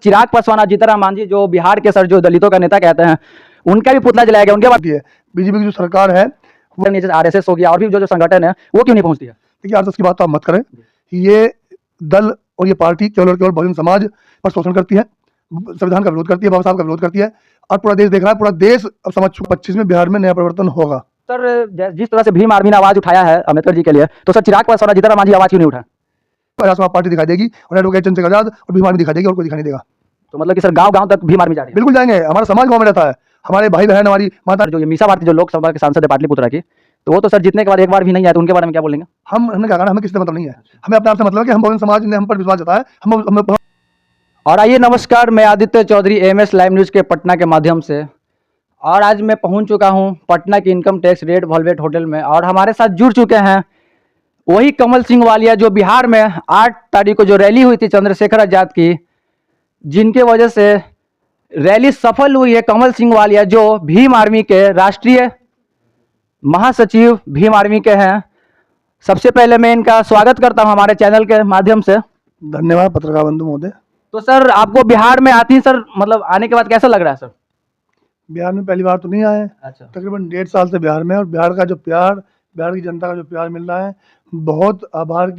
चिराग पासवान और जीतन राम मांझी जो बिहार के सर जो दलितों का नेता कहते हैं, उनका भी पुतला जलाया गया। उनके बाद बीजेपी की जो सरकार है वो नीचे आरएसएस हो गया और भी जो संगठन है वो क्यों नहीं पहुंचती है? देखिए, आरएसएस की बात तो आप मत करें। ये दल और ये पार्टी केवल और केवल बहुजन समाज पर शोषण करती है, संविधान का विरोध करती है, बाबा साहब का विरोध करती है और पूरा देश देख रहा है। पूरा देश अब समझ चुका 25 में बिहार में नया परिवर्तन होगा। सर जिस तरह से भीम आर्मी ने आवाज उठाया है अम्बेडकर जी के लिए, तो सर चिराग पासवान और जीतन राम मांझी आवाज क्यों नहीं उठाए? समाज पार्टी दिखाई देगी और एडवोकेट चंद्रशेखर आजाद और भीम आर्मी दिखाई देगी और कोई दिखाई नहीं देगा। तो मतलब कि सर गांव-गांव तक भीम आर्मी जा रही है? बिल्कुल जाएंगे। हमारा समाज गांव में रहता है, हमारे भाई बहन, हमारी माता। जो ये मीसा भारती जो लोकसभा के सांसद है पाटलिपुत्रा की, तो वो तो सर जीतने के बाद एक बार भी नहीं आए, तो उनके बारे में क्या बोलेंगे? हमने क्या कहा, हमें किसी से मतलब नहीं है। हमें अपने आप से मतलब है कि हम बहुजन समाज ने हम पर विश्वास जताया। हम और आइए, नमस्कार, मैं Aditya Chaudhary MS live news के पटना के माध्यम से, और आज मैं पहुंच चुका हूं पटना की income tax raid velvet hotel में, और हमारे साथ जुड़ चुके हैं वही कमल सिंह वालिया जो बिहार में 8 तारीख को जो रैली हुई थी चंद्रशेखर आजाद की, जिनके वजह से रैली सफल हुई है। कमल सिंह वालिया जो भीम आर्मी के राष्ट्रीय महासचिव भीम आर्मी के हैं। सबसे पहले मैं इनका स्वागत करता हूं हमारे चैनल के माध्यम से। धन्यवाद पत्रकार बंधु महोदय। तो सर आपको बिहार में आती सर, मतलब आने के बाद कैसा लग रहा है सर? बिहार में पहली बार तो नहीं आए। अच्छा। तकरीबन 1.5 साल से बिहार में, और बिहार का जो प्यार, बिहार की जनता का जो प्यार मिल रहा है, बहुत आभार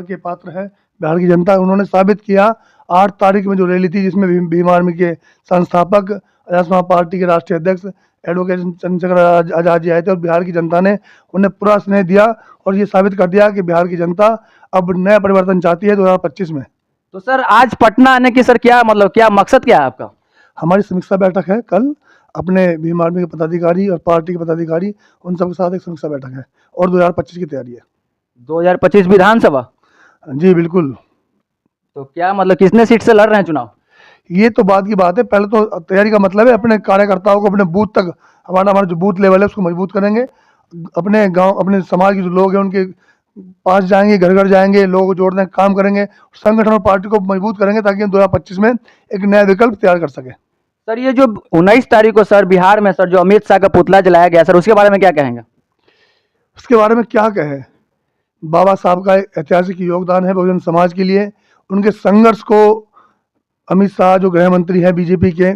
के पात्र है बिहार की जनता। उन्होंने साबित किया 8 तारीख में जो रैली थी, जिसमें भीम आर्मी के संस्थापक, आजाद समाज पार्टी के राष्ट्रीय अध्यक्ष एडवोकेट चंद्रशेखर आजाद जी आए थे, और बिहार की जनता ने उन्हें पूरा स्नेह दिया और ये साबित कर दिया कि बिहार की जनता अब नया परिवर्तन चाहती है 2025 में। तो सर आज पटना आने की सर क्या मतलब, क्या मकसद क्या है आपका? हमारी समीक्षा बैठक है कल, अपने भीम आर्मी के पदाधिकारी और पार्टी के पदाधिकारी उन सबके साथ एक समीक्षा बैठक है, और 2025 की तैयारी है। 2025 विधानसभा? जी बिल्कुल। तो क्या मतलब कितने सीट से लड़ रहे हैं चुनाव? ये तो बाद की बात है। पहले तो तैयारी का मतलब है अपने कार्यकर्ताओं को अपने बूथ तक, हमारा जो बूथ लेवल है उसको मजबूत करेंगे। अपने गांव, अपने समाज के जो लोग हैं उनके पास जाएंगे, घर घर जाएंगे, लोगों को जोड़ने का काम करेंगे, संगठन और पार्टी को मजबूत करेंगे ताकि हम 2025 में एक नया विकल्प तैयार कर सके। सर ये जो 19 तारीख को सर बिहार में सर जो अमित शाह का पुतला जलाया गया, सर उसके बारे में क्या कहेंगे? उसके बारे में क्या कहें, बाबा साहब का ऐतिहासिक योगदान है बहुजन समाज के लिए। उनके संघर्ष को अमित शाह जो गृह मंत्री हैं बीजेपी के,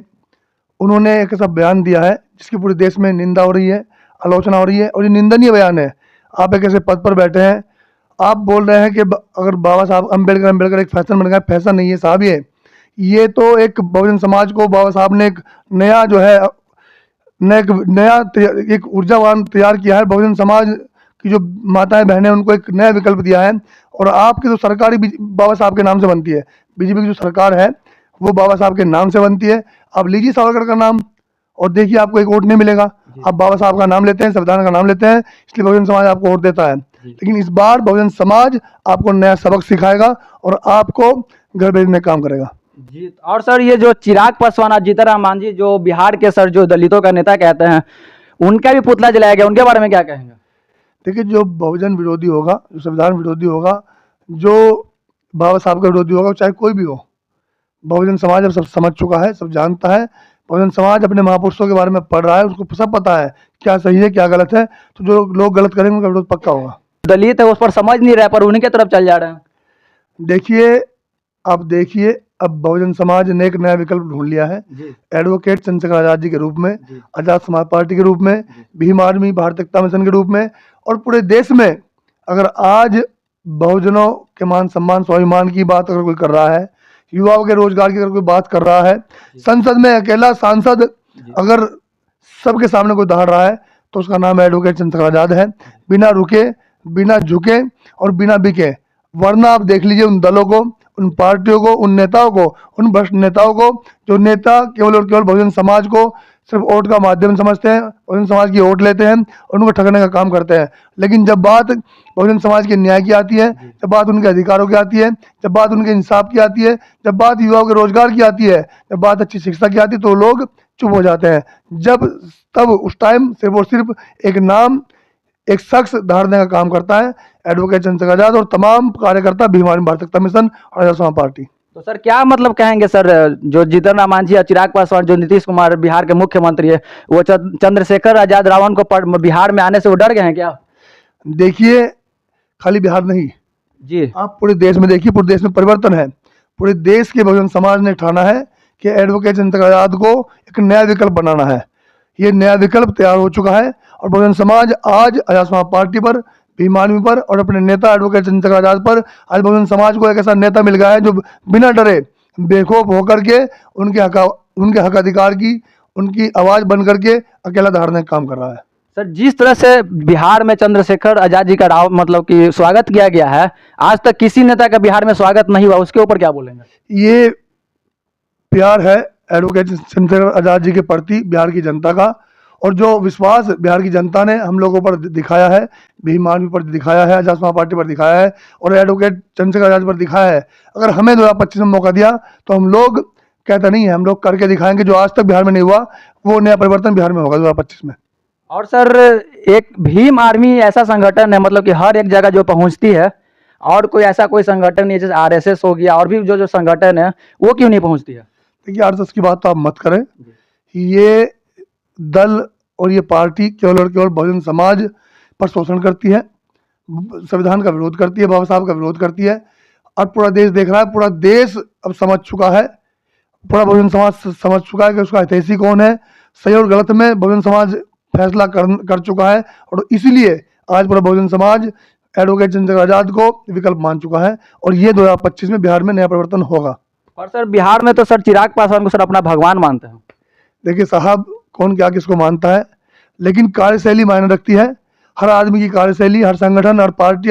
उन्होंने एक ऐसा बयान दिया है जिसकी पूरे देश में निंदा हो रही है, आलोचना हो रही है, और ये निंदनीय बयान है। आप एक ऐसे पद पर बैठे हैं, आप बोल रहे हैं कि अगर बाबा साहब अम्बेडकर एक फैशन बन गया। फैशन नहीं है साहब, ये तो एक बहुजन समाज को बाबा साहब ने एक नया जो है नया एक ऊर्जावान तैयार किया है। बहुजन समाज की जो माताएं बहनें, उनको एक नया विकल्प दिया है, और आपकी जो सरकार बाबा साहब के नाम से बनती है। बीजेपी की जो सरकार है वो बाबा साहब के नाम से बनती है। आप लीजिए सावरकर का नाम और देखिए, आपको एक वोट नहीं मिलेगा। आप बाबा साहब का नाम लेते हैं, संविधान का नाम लेते हैं, इसलिए बहुजन समाज आपको वोट देता है। लेकिन इस बार बहुजन समाज आपको नया सबक सिखाएगा और आपको घर भेजने का काम करेगा जी। और सर ये जो चिराग पासवान और जीतन राम मांझी जो बिहार के सर जो दलितों का नेता कहते हैं, उनका भी पुतला जलाया गया, उनके बारे में क्या कहेंगे? देखिए, जो बहुजन विरोधी होगा, जो संविधान विरोधी होगा, जो बाबा साहब का विरोधी होगा, चाहे कोई भी हो, बहुजन समाज अब सब समझ चुका है, सब जानता है। बहुजन समाज अपने महापुरुषों के बारे में पढ़ रहा है, उसको सब पता है क्या सही है क्या गलत है। तो जो लोग गलत करेंगे उनका विरोध पक्का होगा। दलित है उस पर समझ नहीं रहा, पर उन्हीं की तरफ चल जा रहे हैं। देखिए, अब बहुजन समाज ने एक नया विकल्प ढूंढ लिया है, एडवोकेट चंद्रशेखर आजाद जी के रूप में, आजाद समाज पार्टी के रूप में, भीम आर्मी, भारतीय एकता मिशन के रूप में, और पूरे देश में अगर आज बहुजनों के मान सम्मान स्वाभिमान की बात अगर कोई कर रहा है, युवाओं के रोजगार की अगर कोई बात कर रहा है, संसद में अकेला सांसद अगर सबके सामने कोई दहाड़ रहा है, तो उसका नाम एडवोकेट चंद्रशेखर आजाद है। बिना रुके, बिना झुके और बिना बिके। वरना आप देख लीजिए उन दलों को, उन पार्टियों को, उन नेताओं को, उन भ्रष्ट नेताओं को, जो नेता केवल और केवल बहुजन समाज को सिर्फ वोट का माध्यम समझते हैं, बहुजन समाज की वोट लेते हैं और उनको ठगने का काम करते हैं। लेकिन जब बात बहुजन समाज के न्याय की आती है, जब बात उनके अधिकारों की आती है, जब बात उनके इंसाफ की आती है, जब बात युवाओं के रोजगार की आती है, जब बात अच्छी शिक्षा की आती है, तो लोग चुप हो जाते हैं। तब उस टाइम सिर्फ और सिर्फ एक नाम, एक शख्स धारने का काम करता है, एडवोकेट चंद्रशेखर आजाद और तमाम कार्यकर्ता भीम आर्मी, भारतीय एकता मिशन और आजाद समाज पार्टी। तो सर क्या मतलब कहेंगे सर, जो जीतन राम मांझी या चिराग पासवान, जो नीतीश कुमार बिहार के मुख्यमंत्री है, वो चंद्रशेखर आजाद रावण को बिहार में आने से वो डर गए हैं क्या? देखिए, खाली बिहार नहीं जी, आप पूरे देश में देखिए, पूरे देश में परिवर्तन है। पूरे देश के बहुजन समाज ने ठाना है कि एडवोकेट चंद्रशेखर आजाद को एक नया विकल्प बनाना है। ये नया विकल्प तैयार हो चुका है और बहुजन समाज आज आजाद समाज पार्टी पर, भीम आर्मी पर और अपने नेता एडवोकेट चंद्रशेखर आजाद पर, आज बहुजन समाज को एक ऐसा नेता मिल गया है जो बिना डरे बेखौफ होकर के उनके हक अधिकार की, उनकी आवाज़ बन करके अकेला धारने का काम कर रहा है। सर, जिस तरह से बिहार में चंद्रशेखर आजाद जी का मतलब कि स्वागत किया गया है, आज तक किसी नेता का बिहार में स्वागत नहीं हुआ, उसके ऊपर क्या बोलेंगे? ये प्यार है एडवोकेट चंद्रशेखर आजाद जी के प्रति बिहार की जनता का, और जो विश्वास बिहार की जनता ने हम लोगों पर दिखाया है, भीम आर्मी पर दिखाया है, आजाद समाज पार्टी पर दिखाया है और एडवोकेट चंद्रशेखर आजाद पर दिखाया है। अगर हमें 2025 में मौका दिया तो हम लोग कहते नहीं है, हम लोग करके दिखाएंगे। जो आज तक बिहार में नहीं हुआ वो नया परिवर्तन बिहार में होगा 2025 में। और सर, एक भीम आर्मी ऐसा संगठन है मतलब कि हर एक जगह जो पहुंचती है, और कोई ऐसा कोई संगठन नहीं है जैसे आरएसएस हो गया और भी जो संगठन है वो क्यों नहीं पहुंचती है? देखिए, आरएसएस की बात तो आप मत करें। ये दल और ये पार्टी केवल और केवल बहुजन समाज पर शोषण करती है, संविधान का विरोध करती है, बाबा साहब का विरोध करती है। और पूरा देश देख रहा है, पूरा देश अब समझ चुका है, पूरा बहुजन समाज समझ चुका है कि उसका हितैषी कौन है। सही और गलत में बहुजन समाज फैसला कर चुका है और इसीलिए आज पूरा बहुजन समाज एडवोकेट चंद्रशेखर आजाद को विकल्प मान चुका है और ये 2025 में बिहार में नया परिवर्तन होगा। और सर, बिहार में तो सर चिराग पासवान को सर अपना भगवान मानते हैं। देखिए साहब, कौन क्या किसको मानता है, लेकिन कार्यशैली मायने रखती है। हर आदमी की कार्यशैली, हर संगठन, हर पार्टी,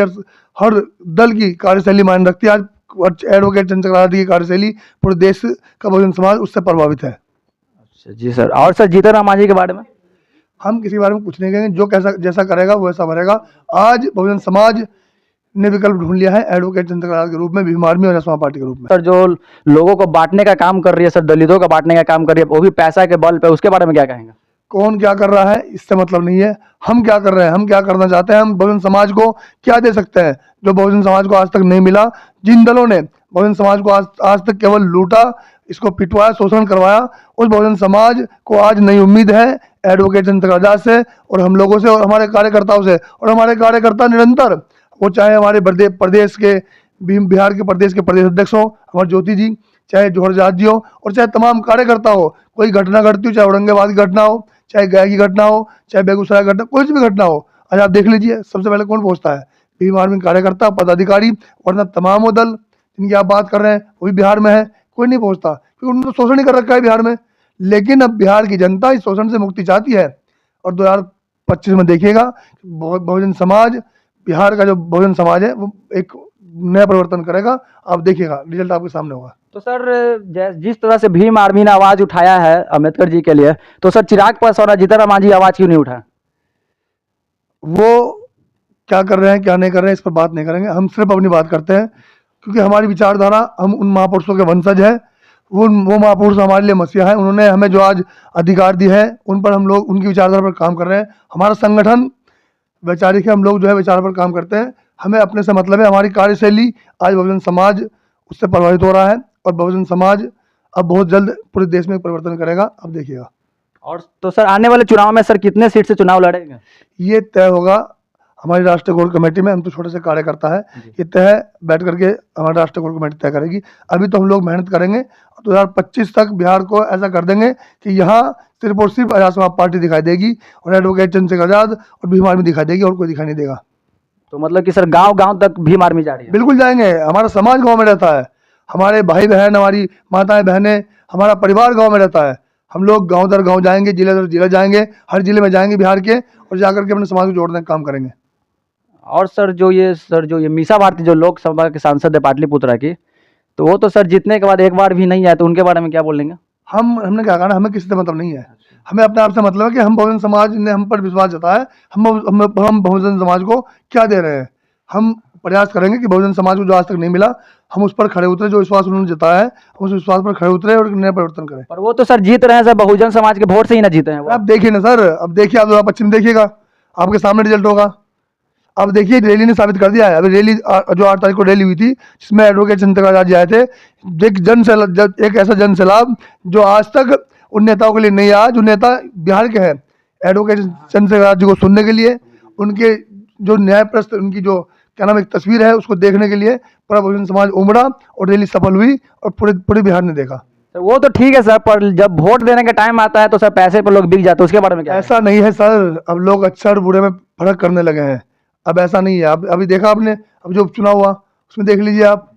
हर दल की कार्यशैली मायने रखती है। आज एडवोकेट चंद्रशेखर आजाद की कार्यशैली पूरे देश का बहुजन समाज उससे प्रभावित है। अच्छा जी सर। और सर, जीतन राम मांझी के बारे में? हम किसी के बारे में कुछ नहीं कहेंगे, जो कैसा जैसा करेगा वो वैसा भरेगा। आज बहुजन समाज ने विकल्प ढूंढ लिया है एडवोकेट चंद्रशेखर आजाद के रूप में, भीम आर्मी और आजाद समाज पार्टी के रूप में। सर, जो लोगों को बांटने का काम कर रही है सर, दलितों का बांटने का काम कर रही है, वो भी पैसा के बल पे, उसके बारे में क्या कहेंगे? कौन क्या कर रहा है इससे मतलब नहीं है, हम क्या कर रहे हैं, हम क्या करना चाहते हैं, हम बहुजन समाज को क्या दे सकते हैं जो बहुजन समाज को आज तक नहीं मिला। जिन दलों ने बहुजन समाज को आज तक केवल लूटा, इसको पिटवाया, शोषण करवाया, उस बहुजन समाज को आज नई उम्मीद है एडवोकेट चंद्रशेखर आजाद से और हम लोगों से और हमारे कार्यकर्ताओं से। और हमारे कार्यकर्ता निरंतर, वो चाहे हमारे प्रदेश के बिहार के प्रदेश अध्यक्ष हो हमारे ज्योति जी, चाहे जौहर आजाद जी हो और चाहे तमाम कार्यकर्ता हो, कोई घटना घटती हो, चाहे औरंगाबाद की घटना हो, चाहे गया की घटना हो, चाहे बेगूसराय घटना, कोई भी घटना हो, आज आप देख लीजिए सबसे पहले कौन पहुंचता है? भीम आर्मी कार्यकर्ता, पदाधिकारी। वरना तमाम वो दल जिनकी आप बात कर रहे हैं वो भी बिहार में है, कोई नहीं पहुंचता क्योंकि उन्होंने तो शोषण ही कर रखा है बिहार में। लेकिन अब बिहार की जनता इस शोषण से मुक्ति चाहती है और 2025 में देखिएगा बहुजन समाज, बिहार का जो बहुजन समाज है वो एक नया परिवर्तन करेगा। आप देखिएगा, रिजल्ट आपके सामने होगा। तो सर, जिस तरह से भीम आर्मी ने आवाज उठाया है अम्बेडकर जी के लिए, तो सर चिराग पासवान और जीतन राम मांझी आवाज क्यों नहीं उठाए? वो क्या कर रहे हैं क्या नहीं कर रहे हैं इस पर बात नहीं करेंगे, हम सिर्फ अपनी बात करते हैं क्योंकि हमारी विचारधारा, हम उन महापुरुषों के वंशज हैं। वो महापुरुष हमारे लिए मसीहा है, उन्होंने हमें जो आज अधिकार दिए हैं उन पर हम लोग उनकी विचारधारा पर काम कर रहे हैं। हमारा संगठन वैचारिक है, हम लोग जो है विचार पर काम करते हैं, हमें अपने से मतलब है। हमारी कार्यशैली आज बहुजन समाज उससे प्रभावित हो रहा है और बहुजन समाज अब बहुत जल्द पूरे देश में परिवर्तन करेगा, अब देखिएगा। और तो सर, आने वाले चुनाव में सर कितने सीट से चुनाव लड़ेंगे? ये तय होगा हमारी राष्ट्रीय कोर कमेटी में, हम तो छोटे से कार्यकर्ता है, ये तय बैठ करके हमारी राष्ट्रीय कोर कमेटी तय करेगी। अभी तो हम लोग मेहनत करेंगे, 2025 तक बिहार को ऐसा कर देंगे कि यहाँ सिर्फ और सिर्फ आजाद समाज पार्टी दिखाई देगी और एडवोकेट चंद्रशेखर आजाद और भीम आर्मी दिखाई देगी और कोई दिखाई नहीं देगा। तो मतलब कि सर गांव गांव तक भीम आर्मी जा रही है? बिल्कुल जाएंगे, हमारा समाज गाँव में रहता है, हमारे भाई बहन, हमारी माताएं बहनें, हमारा परिवार गाँव में रहता है। हम लोग गाँव दर गाँव जाएंगे, जिले दर जिला जाएंगे, हर जिले में जाएंगे बिहार के और जाकर के अपने समाज को जोड़ने का काम करेंगे। और सर, जो ये मीसा भारती जो लोकसभा के सांसद है पाटलिपुत्रा की, तो वो तो सर जीतने के बाद एक बार भी नहीं आए, तो उनके बारे में क्या बोलेंगे? हमने क्या कहा ना, हमें किसी से मतलब नहीं है, हमें अपने आप से मतलब है कि हम बहुजन समाज ने हम पर विश्वास जताया है, हम बहुजन समाज को क्या दे रहे हैं। हम प्रयास करेंगे कि बहुजन समाज को जो आज तक नहीं मिला, हम उस पर खड़े उतरे, जो विश्वास उन्होंने जताया है हम उस विश्वास पर खड़े उतरे और नया परिवर्तन करें। पर वो तो सर जीत रहे हैं सर, बहुजन समाज के वोट से ही ना जीते हैं वो। अब देखिए ना सर, अब देखिए आप 2025 में देखिएगा, आपके सामने रिजल्ट होगा। अब देखिए रैली ने साबित कर दिया है। अभी रैली जो 8 तारीख को रैली हुई थी जिसमें एडवोकेट चंद्रशेखर आजाद जी आए थे, एक ऐसा जन सैलाब जो आज तक उन नेताओं के लिए नहीं आया जो नेता बिहार के हैं एडवोकेट चंद्रशेखर आजाद जी को सुनने के लिए, उनके जो न्याय प्रश्न, उनकी जो क्या नाम, एक तस्वीर है, उसको देखने के लिए पूरा बहुजन समाज उमड़ा और रैली सफल हुई और पूरे बिहार ने देखा। तो वो तो ठीक है सर, पर जब वोट देने का टाइम आता है तो सर पैसे पर लोग बिक जाते हैं, उसके बारे में क्या है? ऐसा नहीं है सर, अब लोग अच्छे और बुरे में फर्क करने लगे हैं। अब ऐसा नहीं है। अब अभी देखा आपने, अब जो चुनाव हुआ उसमें देख लीजिए आप,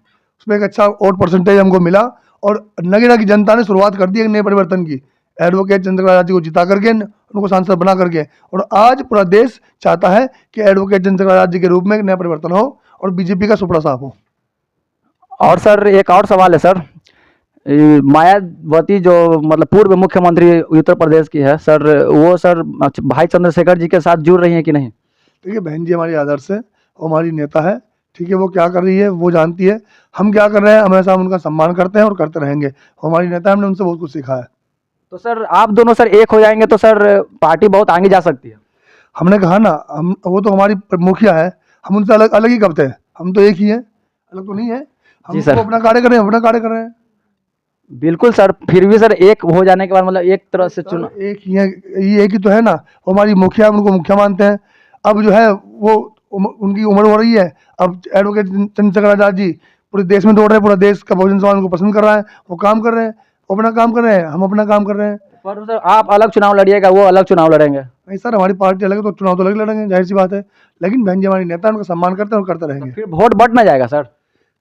उसमें एक अच्छा वोट परसेंटेज हमको मिला और नगीना की जनता ने शुरुआत कर दी एक नए परिवर्तन की, एडवोकेट चंद्रशेखर आजाद जी को जिता करके, उनको सांसद बना करके। और आज पूरा देश चाहता है कि एडवोकेट चंद्रशेखर आजाद जी के रूप में एक नया परिवर्तन हो और बीजेपी का सुपड़ा साफ हो। और सर एक और सवाल है सर, मायावती जो मतलब पूर्व मुख्यमंत्री उत्तर प्रदेश की है सर, वो सर भाई चंद्रशेखर जी के साथ जुड़ रही हैं कि नहीं? देखिए बहन जी हमारी आदर्श है, वो हमारी नेता है, ठीक है, वो क्या कर रही है वो जानती है, हम क्या कर रहे हैं हमेशा हम उनका सम्मान करते हैं और करते रहेंगे। वो हमारी नेता है, हमने उनसे बहुत कुछ सीखा है। तो सर आप दोनों सर एक हो जाएंगे तो सर पार्टी बहुत आगे जा सकती है। हमने कहा ना, हम, वो तो हमारी मुखिया है, हम उनसे अलग अलग ही करते हैं, हम तो एक ही हैं, अलग तो नहीं है। हम जी सर। तो अपना कार्य कर रहे हैं, अपना कार्य कर रहे हैं। बिल्कुल सर, फिर भी सर एक हो जाने के बाद मतलब एक तरह से चुना। एक ही है, ये एक ही तो है ना, वो हमारी मुखिया, हम उनको मुखिया मानते हैं। अब जो है वो उनकी उम्र हो रही है, अब एडवोकेट चंद्रशेखर आजाद जी पूरे देश में दौड़ रहे हैं, पूरा देश का बहुजन समाज उनको पसंद कर रहा है, वो काम कर रहे हैं, वो अपना काम कर रहे हैं, हम अपना काम कर रहे हैं। पर सर आप अलग चुनाव लड़िएगा, वो अलग चुनाव लड़ेंगे। नहीं सर, हमारी पार्टी अलग है तो चुनाव तो अलग लड़ेंगे, जाहिर सी बात है। लेकिन बहन जी हमारी नेता है, उनका सम्मान करते हैं और करते रहेंगे। फिर वोट बट ना जाएगा सर?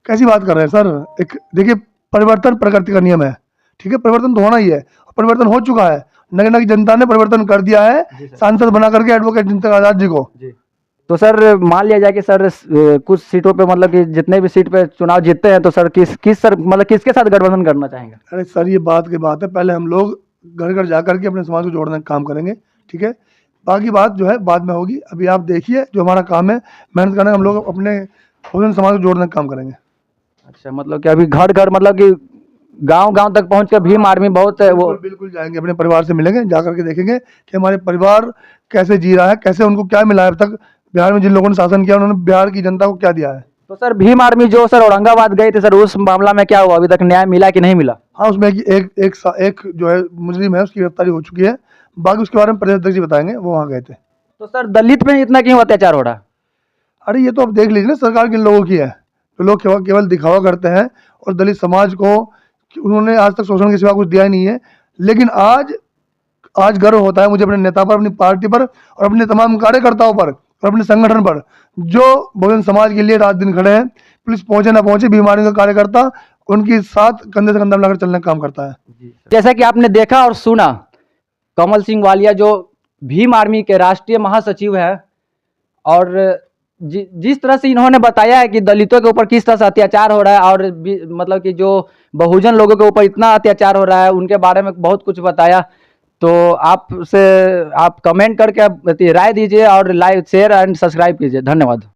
कैसी बात कर रहे हैं सर, एक देखिए, परिवर्तन प्रकृति का नियम है, ठीक है, परिवर्तन तो होना ही है, परिवर्तन हो चुका है, नगीना की जनता ने परिवर्तन कर दिया है, सांसद बना करके एडवोकेट चंद्रशेखर आजाद जी को। तो सर मान लिया जाए कि सर कुछ सीटों पे मतलब कि जितने भी सीट पे चुनाव जीतते हैं तो सर किस सर मतलब किसके साथ गठबंधन करना चाहेंगे? अरे सर ये बात की बात है, पहले हम लोग घर घर जा करके अपने समाज को जोड़ने का काम करेंगे, ठीक है, बाकी बात जो है बाद में होगी। अभी आप देखिए जो हमारा काम है, मेहनत करना, हम लोग अपने बहुजन समाज को जोड़ने का काम करेंगे। अच्छा, मतलब कि अभी घर घर मतलब कि गांव गांव तक पहुंच कर भीम आर्मी बहुत है वो। बिल्कुल बिल्कुल जाएंगे, अपने परिवार से मिलेंगे, जा करके देखेंगे कि हमारे परिवार कैसे जी रहा है, कैसे उनको क्या मिला है अब तक, बिहार में जिन लोगों ने शासन किया उन्होंने बिहार की जनता को क्या दिया है। तो सर भीम आर्मी जो सर औरंगाबाद गए थे सर, उस मामला में क्या हुआ, अभी तक न्याय मिला कि नहीं मिला? हाँ, उसमें एक जो है मुजरिम है, उसकी गिरफ्तारी हो चुकी है, बाकी उसके बारे में प्रदेश अध्यक्ष जी बताएंगे, वो वहाँ गए थे। तो सर दलित में इतना क्यों अत्याचार हो रहा है? अरे ये तो आप देख लीजिए ना, सरकार किन लोगों की है, तो लोग केवल दिखावा करते हैं और दलित समाज को उन्होंने आज तक शोषण के सिवा कुछ दिया ही नहीं है। लेकिन आज गर्व होता है मुझे अपने नेता पर, अपनी पार्टी पर और अपने तमाम कार्यकर्ताओं पर और अपने संगठन पर, जो बहुजन समाज के लिए रात दिन खड़े हैं। पुलिस पहुंचे ना पहुंचे, बीमारियों का कार्यकर्ता उनके साथ कंधे से कंधा मिलाकर चलने का काम करता है। जैसा कि आपने देखा और सुना, कमल सिंह वालिया जो भीम आर्मी के राष्ट्रीय महासचिव है, और जिस तरह से इन्होंने बताया है कि दलितों के ऊपर किस तरह से अत्याचार हो रहा है और मतलब कि जो बहुजन लोगों के ऊपर इतना अत्याचार हो रहा है, उनके बारे में बहुत कुछ बताया। तो आप कमेंट करके राय दीजिए और लाइक शेयर एंड सब्सक्राइब कीजिए। धन्यवाद।